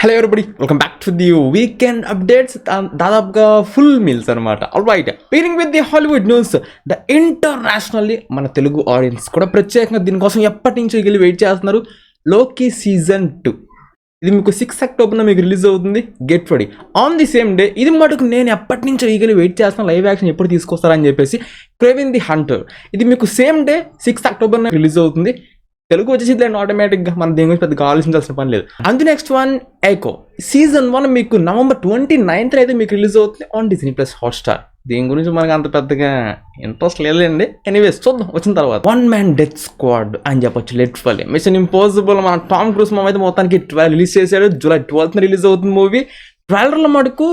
Hello everybody, welcome back to the weekend updates. దాదాపుగా full meals అనమాట. All right, bearing with the Hollywood news. The internationally మన Telugu audience కూడా ప్రత్యేకంగా దీనికోసం ఎప్పటి నుంచో వెళ్ళి వెయిట్ చేస్తున్నారు. లోకి సీజన్ 2 ఇది మీకు 6 అక్టోబర్న మీకు రిలీజ్ అవుతుంది. Get ready on the same day. ఇది మటుకు నేను ఎప్పటి నుంచో ఈగలి వెయిట్ చేస్తున్నాను, లైవ్ యాక్షన్ ఎప్పుడు తీసుకొస్తారని చెప్పేసి. క్రేవిన్ ది హంటర్ ఇది మీకు సేమ్ డే 6 అక్టోబర్న రిలీజ్ అవుతుంది. తెలుగు వచ్చేసి ఆటోమేటిక్గా మన దీని గురించి పెద్దగా ఆలోచించాల్సిన పని లేదు. And next one echo season 1 మీకు నవంబర్ 29th అయితే మీకు రిలీజ్ అవుతుంది ఆన్ డిజ్నీ ప్లస్ హాట్స్టార్. దీని గురించి మనకు అంత పెద్దగా ఇంట్రెస్ట్ లేదండి. ఎనీవేస్ చూద్దాం వచ్చిన తర్వాత. వన్ మ్యాన్ డెత్ స్క్వాడ్ అని చెప్పొచ్చు. లిటరల్లీ మిషన్ ఇంపాసిబుల్ మన టామ్ క్రూజ్ మూవీ అయితే మొత్తానికి రిలీజ్ చేశాడు. జూలై 12th రిలీజ్ అవుతుంది మూవీ. ట్రైలర్లో మటుకు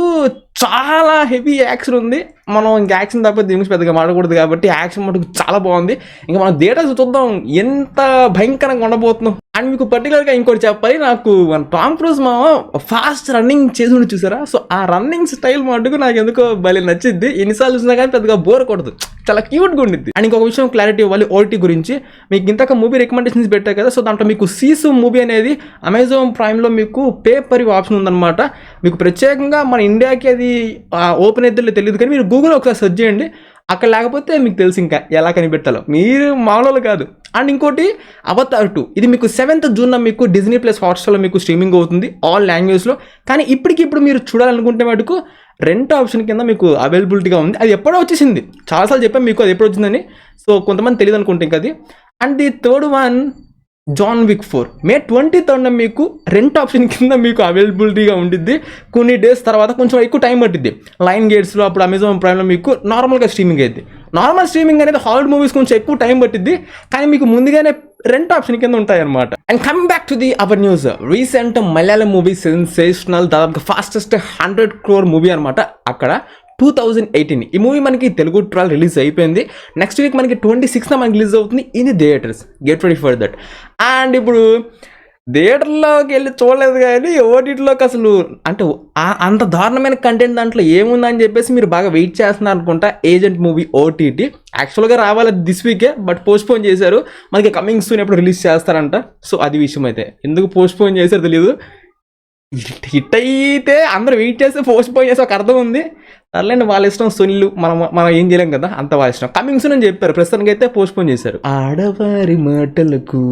చాలా హెవీ యాక్షన్ ఉంది. మనం ఇంకా యాక్షన్ తప్ప దీని గురించి పెద్దగా మాడకూడదు కాబట్టి యాక్షన్ మటుకు చాలా బాగుంది. ఇంకా మనం థియేటర్స్ చూద్దాం ఎంత భయంకరంగా ఉండబోతున్నాం. అండ్ మీకు పర్టికులర్గా ఇంకోటి చెప్పాలి, నాకు మన టామ్ క్రూజ్ ఫాస్ట్ రన్నింగ్ చేసి చూసారా? సో ఆ రన్నింగ్ స్టైల్ మటుకు నాకు ఎందుకో భలే నచ్చింది. ఎన్నిసార్లు చూసినా కానీ పెద్దగా బోర్ కొడదు, చాలా క్యూట్గా ఉండిద్ది. అండ్ ఇంకొక విషయం క్లారిటీ ఇవ్వాలి ఓటీ గురించి. మీకు ఇంతక మూవీ రికమెండేషన్స్ పెట్టారు కదా, సో దాంట్లో మీకు సీసు మూవీ అనేది అమెజాన్ ప్రైమ్లో మీకు పే పర్ ఆప్షన్ ఉందన్నమాట. మీకు ప్రత్యేకంగా మన ఇండియాకి అది ఓపెన్ అయితే తెలియదు, కానీ మీరు గూగుల్లో ఒకసారి సెర్చ్ చేయండి. అక్కడ లేకపోతే మీకు తెలుసు ఇంకా ఎలా కనిపెట్టాలో. మీరు మామూలు కాదు. అండ్ ఇంకోటి అవతార్ 2 ఇది మీకు 7th జూన్ మీకు డిజ్నీ ప్లస్ హాట్స్టార్లో మీకు స్ట్రీమింగ్ అవుతుంది ఆల్ లాంగ్వేజ్లో. కానీ ఇప్పటికిప్పుడు మీరు చూడాలనుకుంటే మటుకు రెంట్ ఆప్షన్ కింద మీకు అవైలబిలిటీగా ఉంది. అది ఎప్పుడో వచ్చేసింది, చాలాసార్లు చెప్పాను మీకు అది ఎప్పుడు వచ్చిందని. సో కొంతమంది తెలియదు అనుకుంటే ఇంకా అది. And the third one John Wick 4 May 23rd మీకు రెంట్ ఆప్షన్ కింద మీకు అవైలబిలిటీగా ఉండిద్ది. కొన్ని డేస్ తర్వాత కొంచెం ఎక్కువ టైం పట్టిద్ది. లైన్ గేట్స్లో అప్పుడు అమెజాన్ ప్రైమ్లో మీకు నార్మల్గా స్ట్రీమింగ్ అయింది. నార్మల్ స్ట్రీమింగ్ అనేది హాలీవుడ్ మూవీస్ కొంచెం ఎక్కువ టైం పట్టిద్ది, కానీ మీకు ముందుగానే రెంట్ ఆప్షన్ కింద ఉంటాయన్నమాట. And coming back to the hour news, recent Malayalam movie sensational దాదాపుగా ఫాస్టెస్ట్ 100 crore మూవీ అనమాట. అక్కడ 2018 ఈ మూవీ మనకి తెలుగు ట్రయల్ రిలీజ్ అయిపోయింది. నెక్స్ట్ వీక్ మనకి 26th మనకి రిలీజ్ అవుతుంది in the theatres. Get ready for that. And ఇప్పుడు థియేటర్లోకి వెళ్ళి చూడలేదు, కానీ ఓటీటీలోకి అసలు అంటే అంత దారుణమైన కంటెంట్ దాంట్లో ఏముందని చెప్పేసి మీరు బాగా వెయిట్ చేస్తున్నారు అనుకుంటా. ఏజెంట్ మూవీ ఓటీటీ యాక్చువల్గా రావాలి దిస్ వీకే, బట్ పోస్ట్పోన్ చేశారు. మనకి కమింగ్ సూన్ ఎప్పుడు రిలీజ్ చేస్తారంట. సో అది విషయం. అయితే ఎందుకు పోస్ట్పోన్ చేశారు తెలియదు. హిట్ అయితే అందరూ వెయిట్ చేస్తే పోస్ట్పోన్ చేసి ఒక అర్థం ఉంది. సర్లేండి, వాళ్ళ ఇష్టం. సునీలు మనం ఏం చేయలేం కదా, అంత వాళ్ళ ఇష్టం. కమింగ్ సూన్ అని చెప్పారు, ప్రస్తుతానికి అయితే పోస్ట్పోన్ చేశారు. ఆడవారి మాటలకు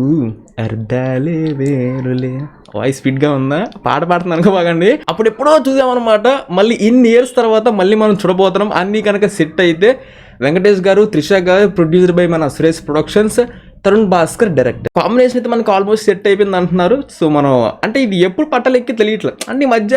అర్థాలే వేరులే. వాయిస్ స్పీడ్గా ఉందా? పాట పాడుతున్నాను అనుకోబాగండి. అప్పుడు ఎప్పుడో చూసామన్నమాట. మళ్ళీ ఇన్ని ఇయర్స్ తర్వాత మళ్ళీ మనం చూడబోతున్నాం. అన్నీ కనుక సెట్ అయితే వెంకటేష్ గారు, త్రిష గారు, ప్రొడ్యూసర్ బై మన Suresh productions, Tarun Bhaskar director. Combination అయితే మనకు ఆల్మోస్ట్ సెట్ అయిపోయింది అంటున్నారు. సో మనం అంటే ఇది ఎప్పుడు పట్టాలెక్కి తెలియట్లేదు. అంటే ఈ మధ్య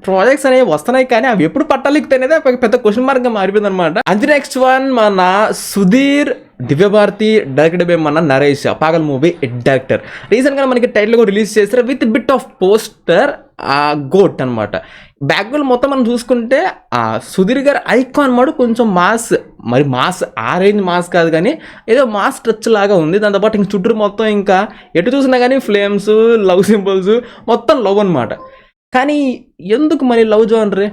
ప్రాజెక్ట్స్ అనేవి వస్తున్నాయి, కానీ అవి ఎప్పుడు పట్టాలెక్కితే అనేది పెద్ద క్వశ్చన్ మార్క్గా మారిపోయింది అనమాట. అండ్ నెక్స్ట్ వన్ మన సుధీర్ దివ్యభారతి డైరెక్టెడ్ బై మన నరేష్, పాగల్ మూవీ డైరెక్టర్. రీసెంట్గా మనకి టైటిల్ కూడా రిలీజ్ చేస్తారు with bit of poster GOAT అనమాట. బ్యాక్గ్రౌండ్ మొత్తం మనం చూసుకుంటే సుధీర్ గారు ఐకాన్ మాట కొంచెం మాస్, మరి మాస్ ఆ రేంజ్ మాస్ కాదు, కానీ ఏదో మాస్ టచ్ లాగా ఉంది. దాంతోపాటు ఇంక చుట్టూ మొత్తం ఇంకా ఎటు చూసినా కానీ ఫ్లేమ్స్, లవ్ సింబల్స్, మొత్తం లవ్ అనమాట. కానీ ఎందుకు మరి లవ్ జోనరే?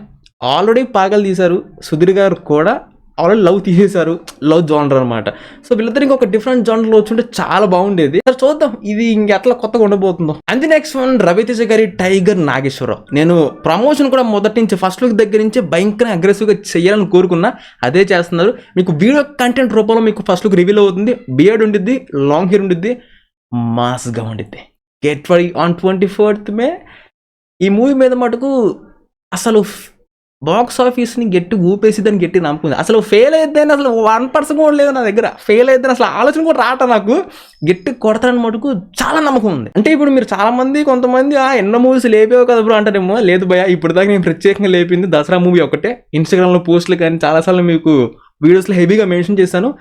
ఆల్రెడీ పాగల్ తీశారు, సుధీర్ గారు కూడా ఆల్రెడీ లవ్ తీసేశారు, లవ్ జోనర్ అనమాట. సో వీళ్ళిద్దరికి ఒక డిఫరెంట్ జోనర్లో వచ్చుంటే చాలా బాగుండేది. సరే చూద్దాం ఇది ఇంకెట్లా కొత్తగా ఉండబోతుందో. అండ్ నెక్స్ట్ వన్ రవితేజ గారి టైగర్ నాగేశ్వరరావు. నేను ప్రమోషన్ కూడా మొదటి నుంచి ఫస్ట్ లుక్ దగ్గర నుంచి భయంకరంగా అగ్రెసివ్గా చేయాలని కోరుకున్నా, అదే చేస్తున్నారు. మీకు వీడియో కంటెంట్ రూపంలో మీకు ఫస్ట్ లుక్ రివీల్ అవుతుంది. బియర్డ్ ఉండిద్ది, లాంగ్ హెయిర్ ఉండిద్ది, మాస్గా ఉండిద్ది. గెట్ రెడీ ఆన్ 24th మే. ఈ మూవీ మీద మటుకు అసలు బాక్స్ ఆఫీస్ని గట్టి ఊపేసిద్దని గట్టి నమ్ముకుంది. అసలు ఫెయిల్ అయిద్దని అసలు 1% కూడా లేదు నా దగ్గర. ఫెయిల్ అయిద్దని అసలు ఆలోచన కూడా రాట. నాకు గట్టి కొడతారని మటుకు చాలా నమ్మకం ఉంది. అంటే ఇప్పుడు మీరు చాలామంది కొంతమంది ఎన్నో మూవీస్ లేపేవో కదా బ్రో అంటారేమో. లేదు భయ, ఇప్పుడు దాకా నేను ప్రత్యేకంగా లేపింది దసరా మూవీ ఒకటే. ఇన్స్టాగ్రామ్లో పోస్టులు కానీ చాలాసార్లు మీకు వీడియోస్లో హెవీగా మెన్షన్ చేశాను.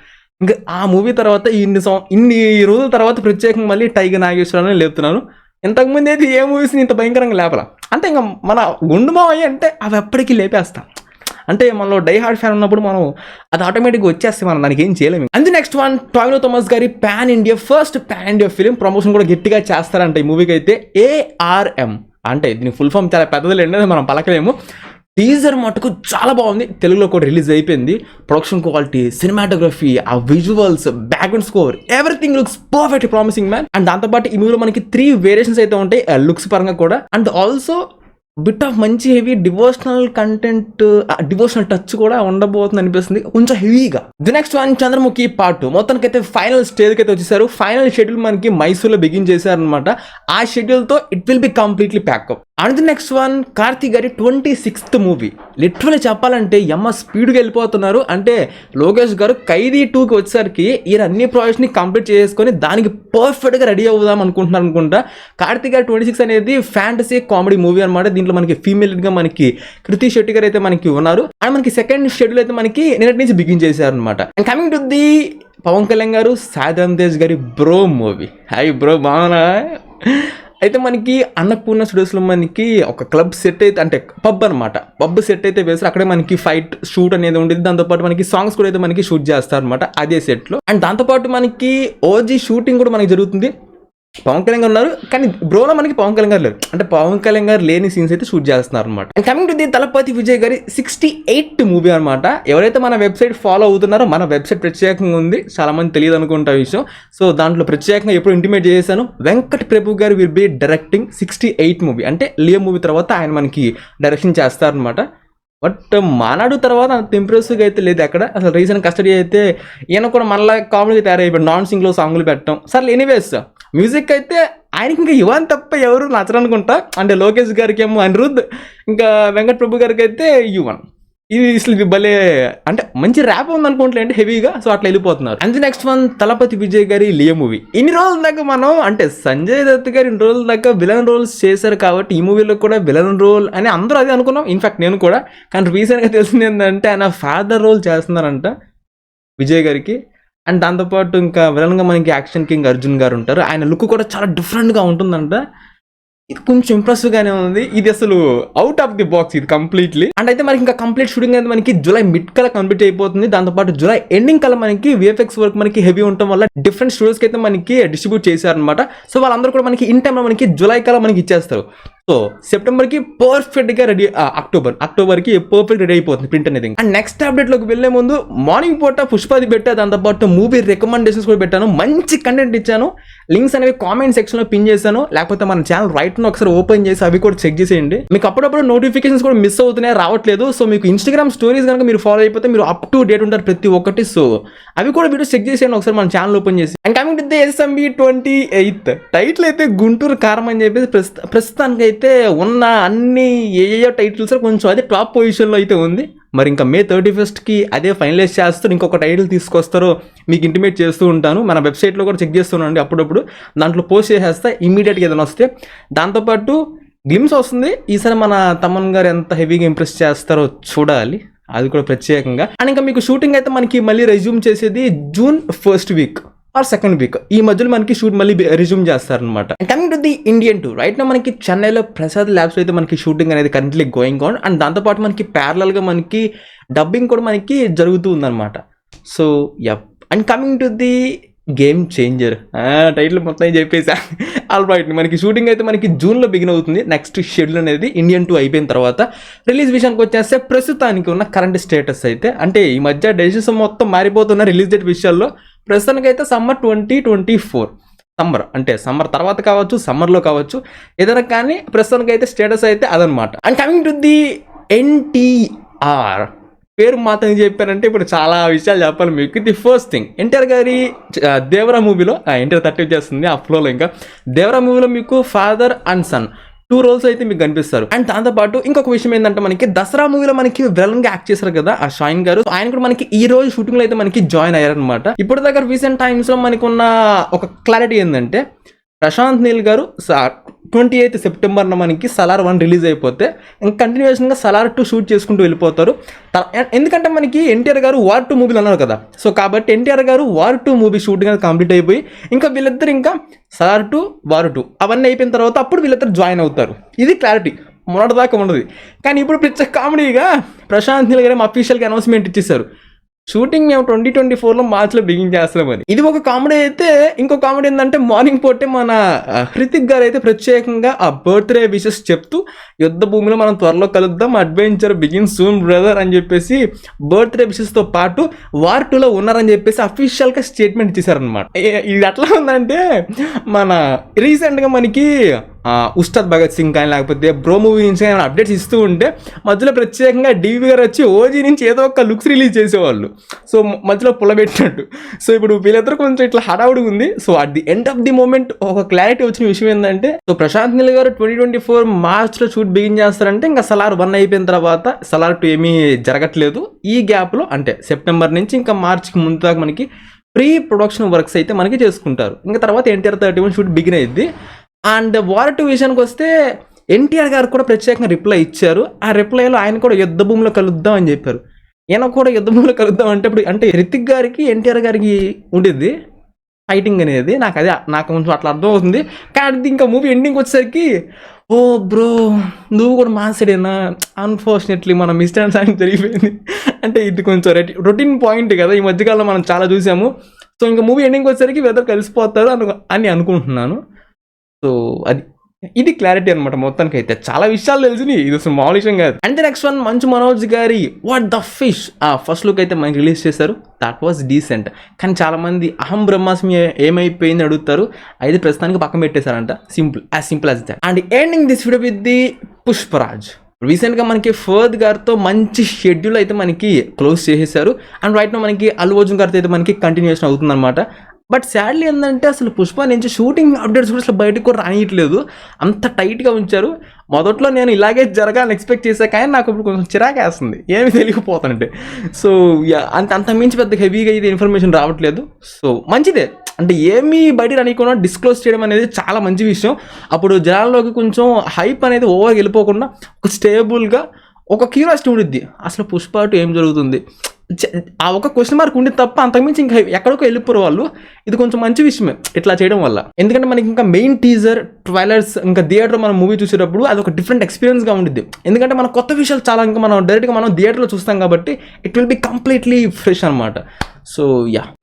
ఇంకా ఆ మూవీ తర్వాత ఇన్ని రోజుల తర్వాత ప్రత్యేకంగా మళ్ళీ టైగర్ నాగేశ్వరరావు లేపుతున్నాను. ఇంతకుముందు అయితే ఏ మూవీస్ని ఇంత భయంకరంగా లేపలా. అంటే ఇంకా మన గుండు మావయ్య అంటే అవి ఎప్పటికీ లేపేస్తాం. అంటే మనలో డై హార్డ్ ఫ్యాన్ ఉన్నప్పుడు మనం అది ఆటోమేటిక్గా వచ్చేస్తే మనం దానికి ఏం చేయలేము. And next one Tovino Thomas గారి first pan India film promotion కూడా గట్టిగా చేస్తారంట ఈ మూవీకి అయితే. ARM అంటే దీని ఫుల్ ఫామ్ చాలా పెద్దది, మనం పలకలేము. టీజర్ మటుకు చాలా బాగుంది. తెలుగులో కూడా రిలీజ్ అయిపోయింది. ప్రొడక్షన్ క్వాలిటీ, సినిమాటోగ్రఫీ, ఆ visuals, background score, everything looks perfect promising man. And దాంతోపాటు ఈ మూవీలో మనకి 3 వేరియేషన్స్ అయితే ఉంటాయి లుక్స్ పరంగా కూడా. అండ్ ఆల్సో బిట్ ఆఫ్ మంచి heavy devotional content, devotional touch కూడా ఉండబోతుంది అనిపిస్తుంది కొంచెం హెవీగా. The next one Chandramukhi part 2 మొత్తానికి అయితే ఫైనల్ స్టేజ్కి అయితే వచ్చేసారు. ఫైనల్ షెడ్యూల్ మనకి మైసూర్లో బిగిన్ చేశారనమాట. ఆ షెడ్యూల్తో it will be completely pack up. And the next one Karthik గారి 26th మూవీ. లిటరల్లీ చెప్పాలంటే స్పీడ్గా వెళ్ళిపోతున్నారు. అంటే లోకేష్ గారు ఖైదీ 2కి వచ్చేసరికి ఈయన అన్ని ప్రాజెక్ట్స్ని కంప్లీట్ చేసుకొని దానికి పర్ఫెక్ట్గా రెడీ అవుదాం అనుకుంటున్నారు అనుకుంటా. కార్తీక్ గారి 26 అనేది ఫ్యాంటసీ కామెడీ మూవీ అనమాట. దీంట్లో మనకి ఫీమేల్ గా మనకి కృతి శెట్టి గారు అయితే మనకి ఉన్నారు. అండ్ మనకి సెకండ్ షెడ్యూల్ అయితే మనకి నిన్నటి నుంచి బిగిన్ చేశారు అనమాట. And coming to the Pawan Kalyan గారు సాయిధరమ్ తేజ్ గారి బ్రో మూవీ. హాయ్ బ్రో, బాగున్నా? అయితే మనకి అన్నపూర్ణ స్టూడియోస్లో మనకి ఒక క్లబ్ సెట్ అయితే, అంటే పబ్ అనమాట, పబ్ సెట్ అయితే వేస్తారు. అక్కడే మనకి ఫైట్ షూట్ అనేది ఉండేది. దాంతోపాటు మనకి సాంగ్స్ కూడా అయితే మనకి షూట్ చేస్తారు అనమాట అదే సెట్లో. అండ్ దాంతోపాటు మనకి ఓజీ షూటింగ్ కూడా మనకి జరుగుతుంది. పవన్ కళ్యాణ్ గారు ఉన్నారు, కానీ బ్రోలో మనకి పవన్ కళ్యాణ్ గారు లేరు. అంటే పవన్ కళ్యాణ్ గారు లేని సీన్స్ అయితే షూట్ చేస్తున్నారు అనమాట. And coming to the Thalapathy Vijay గారి 68th మూవీ అనమాట. ఎవరైతే మన వెబ్సైట్ ఫాలో అవుతున్నారో, మన వెబ్సైట్ ప్రత్యేకంగా ఉంది, చాలా మంది తెలియదు అనుకుంటా విషయం. సో దాంట్లో ప్రత్యేకంగా ఎప్పుడు ఇంటిమేట్ చేశాను, వెంకట్ ప్రభు గారు will be directing 68th movie. అంటే లియో మూవీ తర్వాత ఆయన మనకి డైరెక్షన్ చేస్తారనమాట. బట్ మానాడు తర్వాత అంత ఇంప్రెసివ్గా అయితే లేదు అక్కడ. అసలు రీసెంట్ కస్టడీ అయితే ఈయన కూడా మళ్ళీ కామెడీగా తయారైపోయాడు, నాన్ సింగ్లో సాంగ్లు పెట్టడం. సరే ఎనీవేస్, మ్యూజిక్ అయితే ఆయనకి ఇంకా యువన్ తప్ప ఎవరు నచ్చరనుకుంటా. అంటే లోకేష్ గారికి ఏమో అనిరుద్ధ్, ఇంకా వెంకట్ ప్రభు గారికి అయితే యువన్. ఇది అసలు భలే, అంటే మంచి ర్యాప్ ఉంది అనుకుంటలేండి హెవీగా. సో అట్లా వెళ్ళిపోతున్నారు. And next one Thalapathy Vijay గారి లియో మూవీ. ఇన్ని రోజుల దాకా మనం, అంటే సంజయ్ దత్ గారు ఇన్ని రోజుల దాకా విలన్ రోల్స్ చేశారు కాబట్టి ఈ మూవీలో కూడా విలన్ రోల్ అని అందరూ అదే అనుకున్నాం, ఇన్ఫాక్ట్ నేను కూడా. కానీ రీసెంట్గా తెలిసింది ఏంటంటే ఆయన ఫాదర్ రోల్ చేస్తున్నారంట విజయ్ గారికి. అండ్ దాంతోపాటు ఇంకా విలన్గా మనకి యాక్షన్ కింగ్ అర్జున్ గారు ఉంటారు. ఆయన లుక్ కూడా చాలా డిఫరెంట్గా ఉంటుందంట. ఇది కొంచెం ఇంప్రెసివ్ గానే ఉంది. ఇది అసలు అవుట్ ఆఫ్ ది బాక్స్ ఇది కంప్లీట్లీ. అండ్ అయితే మనకి ఇంకా కంప్లీట్ షూటింగ్ అనేది మనకి జూలై మిడ్ కల్లా కంప్లీట్ అయిపోతుంది. దాంతోపాటు జూలై ఎండింగ్ కల్లా మనకి విఎఫ్ఎక్స్ వర్క్ మనకి హెవీ ఉండటం వల్ల డిఫరెంట్ స్టూడియోస్కి అయితే మనకి డిస్ట్రిబ్యూట్ చేశారనమాట. సో వాళ్ళందరూ కూడా మనకి ఇన్ టైంలో మనకి జూలై కల్లా మనకి ఇచ్చేస్తారు. సో సెప్టెంబర్కి పర్ఫెక్ట్గా రెడీ, అక్టోబర్కి పర్ఫెక్ట్ రెడీ అయిపోతుంది ప్రింట్ అనేది. అండ్ నెక్స్ట్ అప్డేట్లోకి వెళ్ళే ముందు మార్నింగ్ పూట పుష్పది పెట్టా, దాంతోపాటు మూవీ రికమెండేషన్స్ కూడా పెట్టాను, మంచి కంటెంట్ ఇచ్చాను. లింక్స్ అనేవి కామెంట్ సెక్షన్లో పిన్ చేశాను, లేకపోతే మన ఛానల్ రైట్ ఒకసారి ఓపెన్ చేసి అవి కూడా చెక్ చేసేయండి. మీకు అప్పుడప్పుడు నోటిఫికేషన్స్ కూడా మిస్ అవుతున్నాయి, రావట్లేదు. సో మీకు ఇన్స్టాగ్రామ్ స్టోరీస్ కనుక మీరు ఫాలో అయిపోతే మీరు అప్ టు డేట్ ఉంటారు ప్రతి ఒక్కటి. సో అవి కూడా వీడియో చెక్ చేసేయండి ఒకసారి మన ఛానల్ ఓపెన్ చేసి. And coming to the SMB 28 title అయితే గుంటూరు కారం అని చెప్పేసి ప్రస్తుతానికి అయితే ఉన్న అన్ని ఏయో టైటిల్స్ కొంచెం అదే టాప్ పొజిషన్లో అయితే ఉంది. మరి ఇంకా May 31st అదే ఫైనలైజ్ చేస్తారు, ఇంకొక టైటిల్ తీసుకొస్తారో మీకు ఇంటిమేట్ చేస్తూ ఉంటాను. మన వెబ్సైట్లో కూడా చెక్ చేస్తున్నాండి అప్పుడప్పుడు, దాంట్లో పోస్ట్ చేసేస్తా ఇమ్మీడియట్గా ఏదైనా వస్తే. దాంతోపాటు గ్లిమ్స్ వస్తుంది ఈసారి, మన తమన్ గారు ఎంత హెవీగా ఇంప్రెస్ చేస్తారో చూడాలి, అది కూడా ప్రత్యేకంగా. అండ్ ఇంకా మీకు షూటింగ్ అయితే మనకి మళ్ళీ రెజ్యూమ్ చేసేది June 1st week or 2nd week, ఈ మధ్యలో మనకి షూట్ మళ్ళీ రెజ్యూమ్ చేస్తారనమాట. Coming to the Indian 2 right నా మనకి చెన్నైలో ప్రసాద్ ల్యాబ్స్ అయితే మనకి షూటింగ్ అనేది కరెంట్లీ గోయింగ్ ఆన్. అండ్ దాంతోపాటు మనకి ప్యారలల్గా మనకి డబ్బింగ్ కూడా మనకి జరుగుతూ ఉందన్నమాట. So yup. And coming to the game changer title మొత్తం చెప్పేసా. ఆల్ రైట్, మనకి షూటింగ్ అయితే మనకి జూన్లో బిగిన్ అవుతుంది. నెక్స్ట్ షెడ్యూల్ అనేది ఇండియన్ 2 అయిపోయిన తర్వాత. రిలీజ్ విషయానికి వచ్చేస్తే ప్రస్తుతానికి ఉన్న కరెంట్ స్టేటస్ అయితే, అంటే ఈ మధ్య డెసిషన్ మొత్తం మారిపోతున్న రిలీజ్ డేట్ విషయాల్లో. ప్రస్తుతానికి అయితే సమ్మర్ 2024, సమ్మర్ అంటే సమ్మర్ తర్వాత కావచ్చు, సమ్మర్లో కావచ్చు, ఏదైనా కానీ ప్రస్తుతానికి అయితే స్టేటస్ అయితే అదనమాట. And coming to the NTR పేరు మాత్రం చెప్పారంటే ఇప్పుడు చాలా విషయాలు చెప్పాలి మీకు. ది ఫస్ట్ థింగ్, ఎన్టీఆర్ గారి దేవరా మూవీలో, ఎన్టీఆర్ 30 చేస్తుంది ఆ ఫ్లోలో, ఇంకా దేవరా మూవీలో మీకు ఫాదర్ అండ్ సన్ 2 రోల్స్ అయితే మీకు కనిపిస్తారు. అండ్ దాంతోపాటు ఇంకొక విషయం ఏంటంటే, మనకి దసరా మూవీలో మనకి విలన్ గా యాక్ట్ చేశారు కదా ఆ షైన్ గారు, ఆయన కూడా మనకి ఈ రోజు షూటింగ్ లో అయితే మనకి జాయిన్ అయ్యారనమాట. ఇప్పుడు దగ్గర రీసెంట్ టైమ్స్ లో మనకు ఉన్న ఒక క్లారిటీ ఏంటంటే, ప్రశాంత్ నీల్ గారు 28th సెప్టెంబర్న మనకి సలార్ 1 రిలీజ్ అయిపోతే ఇంకా కంటిన్యూషన్గా సలార్ 2 షూట్ చేసుకుంటూ వెళ్ళిపోతారు. ఎందుకంటే మనకి ఎన్టీఆర్ గారు వార్ 2 మూవీలు అన్నారు కదా, సో కాబట్టి ఎన్టీఆర్ గారు వార్ 2 మూవీ షూటింగ్ అనేది కంప్లీట్ అయిపోయి ఇంకా వీళ్ళిద్దరు ఇంకా సలార్ 2 వార్ 2 అవన్నీ అయిపోయిన తర్వాత అప్పుడు వీళ్ళిద్దరు జాయిన్ అవుతారు. ఇది క్లారిటీ, మొన్నటిదాకా ఉండదు. కానీ ఇప్పుడు పిచ్చ కామెడీగా ప్రశాంత్ నీల్ గారు అఫీషియల్గా అనౌన్స్మెంట్ ఇచ్చేసారు, షూటింగ్ మేము 2024లో మార్చ్లో బిగిన్ చేస్తామని. ఇది ఒక కామెడీ అయితే, ఇంకో కామెడీ ఏంటంటే మార్నింగ్ పూటే మన హృతిక్ గారు అయితే ప్రత్యేకంగా ఆ బర్త్డే విషెస్ చెప్తూ యుద్ధ భూమిలో మనం త్వరలో కలుద్దాం, అడ్వెంచర్ బిగిన్ సూన్ బ్రదర్ అని చెప్పేసి బర్త్డే విషెస్తో పాటు వార్ 2లో ఉన్నారని చెప్పేసి అఫీషియల్గా స్టేట్మెంట్ ఇచ్చేసారనమాట. ఇది ఎట్లా ఉందంటే, మన రీసెంట్గా మనకి ఉస్తాద్ భగత్ సింగ్ కానీ లేకపోతే బ్రో మూవీ నుంచి కానీ అప్డేట్స్ ఇస్తూ ఉంటే మధ్యలో ప్రత్యేకంగా డీవీ గారు వచ్చి ఓజీ నుంచి ఏదో ఒక లుక్స్ రిలీజ్ చేసేవాళ్ళు. సో మధ్యలో పుల్లబెట్టినట్టు. సో ఇప్పుడు వీళ్ళిద్దరు కొంచెం ఇట్లా హడావుడిగా ఉంది. So at the end of the moment ఒక క్లారిటీ వచ్చిన విషయం ఏంటంటే, సో ప్రశాంత్ నీల్ గారు 2024 మార్చ్లో షూట్ బిగిన్ చేస్తారంటే ఇంకా సలార్ 1 అయిపోయిన తర్వాత సలార్ 2 ఏమీ జరగట్లేదు. ఈ గ్యాప్లో అంటే సెప్టెంబర్ నుంచి ఇంకా మార్చ్కి ముందు దాకా మనకి ప్రీ ప్రొడక్షన్ వర్క్స్ అయితే మనకి చేసుకుంటారు. ఇంకా తర్వాత ఎన్టీఆర్ 31 షూట్ బిగిన్ అయ్యింది. అండ్ వార్ 2 విషయానికి వస్తే ఎన్టీఆర్ గారు కూడా ప్రత్యేకంగా రిప్లై ఇచ్చారు. ఆ రిప్లైలో ఆయన కూడా యుద్ధ భూమిలో కలుద్దాం అని చెప్పారు. ఈయన కూడా యుద్ధ భూమిలో కలుద్దాం అంటే ఇప్పుడు అంటే రితిక్ గారికి ఎన్టీఆర్ గారికి ఉండిద్ది ఫైటింగ్ అనేది. నాకు కొంచెం అట్లా అర్థం అవుతుంది. కానీ ఇంకా మూవీ ఎండింగ్ వచ్చేసరికి ఓ బ్రో నువ్వు కూడా మాసాడేనా, అన్ఫార్చునేట్లీ మన మిస్అండర్స్టాండింగ్ జరిగిపోయింది. అంటే ఇది కొంచెం రొటీన్ పాయింట్ కదా, ఈ మధ్యకాలంలో మనం చాలా చూసాము. సో ఇంకా మూవీ ఎండింగ్ వచ్చేసరికి వెదర్ కలిసిపోతారు అని అనుకుంటున్నాను. సో ఇది క్లారిటీ అనమాట. మొత్తానికి అయితే చాలా విషయాలు తెలిసినాయి, ఇది అసలు మామూలు విషయం కాదు. అంటే నెక్స్ట్ వన్ మంచు మనోజ్ గారి what the fish first look అయితే మనకి రిలీజ్ చేశారు. That was decent. కానీ చాలా మంది అహం బ్రహ్మాస్మి ఏమైపోయింది అడుగుతారు. అయితే ప్రస్తుతానికి పక్కన పెట్టేశారంట. Simple as that. And ending this video with the Pushparaj. రీసెంట్గా మనకి ఫర్ద్ గారితో మంచి షెడ్యూల్ అయితే మనకి క్లోజ్ చేసేసారు. అండ్ రైట్ నో మనకి అల్లు అర్జున్ గారితో అయితే మనకి కంటిన్యూషన్ అవుతుంది అనమాట. బట్ సాడ్లీ ఏంటంటే అసలు పుష్ప నుంచి షూటింగ్ అప్డేట్స్ కూడా అసలు బయటకు కూడా రానియట్లేదు. అంత టైట్గా ఉంచారు. మొదట్లో నేను ఇలాగే జరగాలని ఎక్స్పెక్ట్ చేశా, కానీ నాకు ఇప్పుడు కొంచెం చిరాకేస్తుంది ఏమి తెలియకపోతుంటే. సో అంత మించి పెద్ద హెవీగా ఇది ఇన్ఫర్మేషన్ రావట్లేదు. సో మంచిదే, అంటే ఏమీ బయట రానియకుండా డిస్క్లోజ్ చేయడం అనేది చాలా మంచి విషయం. అప్పుడు జనాల్లోకి కొంచెం హైప్ అనేది ఓవర్గా వెళ్ళిపోకుండా ఒక స్టేబుల్గా ఒక క్యూరియాసిటీ ఉండిద్ది. అసలు పుష్ప 2 ఏం జరుగుతుంది, ఆ ఒక క్వశ్చన్ మార్క్ ఉండి తప్ప అంతకుమించి ఇంకా ఎక్కడికో వెళ్ళిపోరు వాళ్ళు. ఇది కొంచెం మంచి విషయమే ఇట్లా చేయడం వల్ల. ఎందుకంటే మనకి ఇంకా మెయిన్ టీజర్ ట్రైలర్స్ ఇంకా థియేటర్ మనం మూవీ చూసేటప్పుడు అది ఒక డిఫరెంట్ ఎక్స్పీరియన్స్గా ఉండిద్ది. ఎందుకంటే మన కొత్త విషయాలు చాలా ఇంకా మనం డైరెక్ట్గా మనం థియేటర్లో చూస్తాం కాబట్టి it will be completely fresh అనమాట. So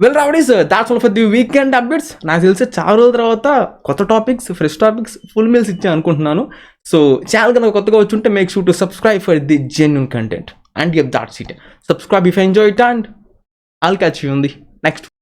well rowdies that's all for the weekend updates. నాకు తెలిసి చాలా రోజుల తర్వాత కొత్త topics, fresh topics, full meals ఇచ్చా అనుకుంటున్నాను. సో ఛానల్ కనుక కొత్తగా వచ్చి ఉంటే make sure to subscribe for the genuine content. And yep, that's it. Subscribe if you enjoy it, and I'll catch you on the next one.